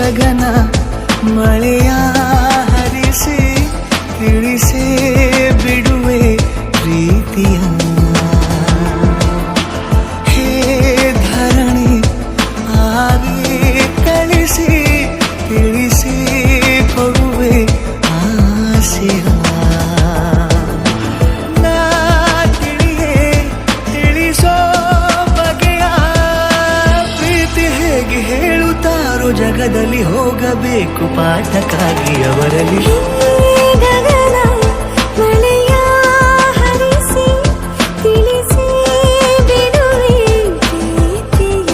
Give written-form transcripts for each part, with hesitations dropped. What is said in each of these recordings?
ಗಗನ ಮಳೆಯ ಹರಿಸಿ ತಿಳಿಸೇ ಬಿಡುವೆ ಪ್ರೀತಿಯ ಹೇ ಧರಣಿ ಆವಿ ಕಳಿಸಿ ತಿಳಿಸಿ ಕೊಡುವೆ ಆಸೆಯ ನಾ ತಿಳಿಯೇ ತಿಳಿಸೋ ಬಗೆಯ ಪ್ರೀತಿ ಹೇಗೆ ಹೇಳುತ್ತಾರೋ ಜಗದಲ್ಲಿ ಹೋಗಬೇಕು ಪಾಠಕ್ಕಾಗಿ ಅವರಲ್ಲಿ ಗಗನ ಮಳೆಯ ಹರಿಸಿ ತಿಳಿಸಿ ಬಿಡುವೆ ಪ್ರೀತಿಯ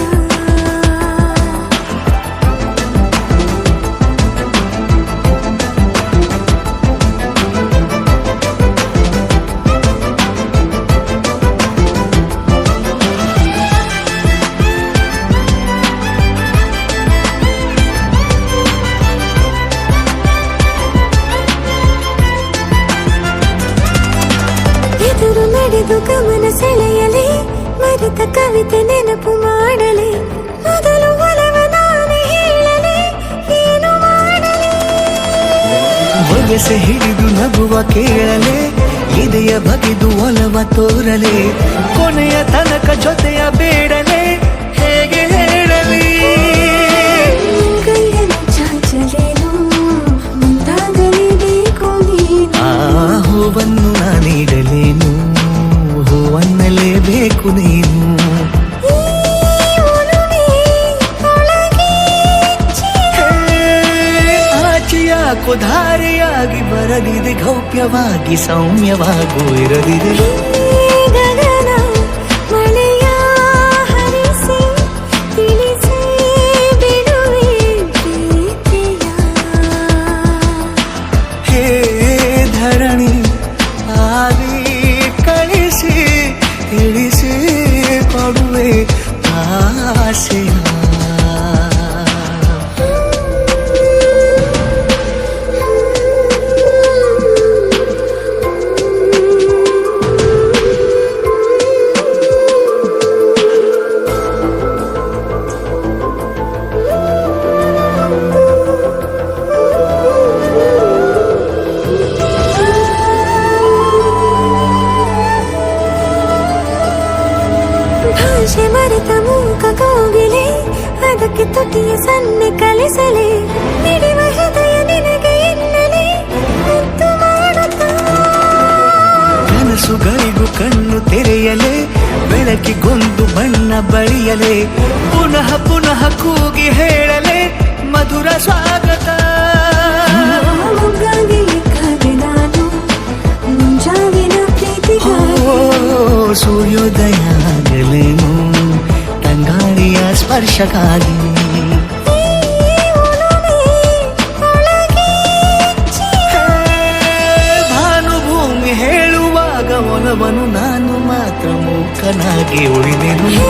ಎದುರು ನಡೆದು ಗಮನ ಸೆಳೆಯಲಿ ಮರೆತ ಕವಿತೆ ನೆನಪು ಮಾಡಲಿ ಮೊದಲು ಒಲವ ನಾನೇ ಹೇಳಲಿ ಏನು ಮಾಡಲಿ ವಯಸ್ಸೆ ಹಿಡಿದು ನಗುವ ಕೇಳಲೆ ಇದೆಯ ಬಗೆದು ಒಲವ ತೋರಲೆ ಕೊನೆಯ ತನಕ ಜೊತೆಯ ಬೇಡಲೆ ಹೇಗೆ ಹೇಳಲಿ ಕೈಯನ್ನು ಚಾಚಲೇನು ಮುಂದಾಗಲೇಬೇಕು ನೀನು ಆ ಹೂವನ್ನು ನಾನೀಡಲೇನು ಹೂವನ್ನಲೇಬೇಕು ನೀನು ಈ ಒಲವೇ ಒಳಗೆ ಆಚೆಯಾಕೋ ಧಾರೆಯಾಗಿ ಬರದಿದೆ ಗೌಪ್ಯವಾಗಿ ಸೌಮ್ಯವಾಗೂ ಇರದಿದೆ ಗಗನ ಮಳೆಯ ಹರಿಸಿ ತಿಳಿಸಿ ಬಿಡುವೆ ಪ್ರೀತಿಯ ಹೇ ಧರಣಿ ಆವಿ ಕಳಿಸಿ ತಿಳಿಸಿ ಕೊಡುವೆ ಆಸೆಯ ಭಾಷೆ ಮರೆತ ಮೂಕ ಕೋಗಿಲೆ ಅದಕ್ಕೆ ತುಟಿಯ ಸನ್ನೆ ಕಲಿಸಲೆ ಮಿಡಿವ ಹೃದಯ ನಿನಗೆ ಎನ್ನಲೆ ಮುದ್ದು ಮಾಡುತ್ತಾ ಕನಸುಗಳಿಗೂ ಕಣ್ಣು ತೆರೆಯಲೆ ಬೆಳಕಿಗೊಂದು ಬಣ್ಣ ಬಳಿಯಲೆ ಪುನಃ ಪುನಃ ಕೂಗಿ ಹೇಳಲೆ ಮಧುರ ಸ್ವಾಗತ ಮುಗ್ಗಾಗಿ ಕಾದೆ ನಾನು ಮುಂಜಾವಿನ ಪ್ರೀತಿಗಾಗಿ ಓ ಸೂರ್ಯೋದಯ ಆಗಲೇನು ತಂಗಾಳಿಯ ಸ್ಪರ್ಶಕ್ಕಾಗಿ ಈ ಒಲವೇ ಒಳಗೆ ಭಾನುಭೂಮಿ ಹೇಳುವಾಗ ಒಲವನು ನಾನು ಮಾತ್ರ ಮೂಕನಾಗಿ ಉಳಿದೆನು ಹೇ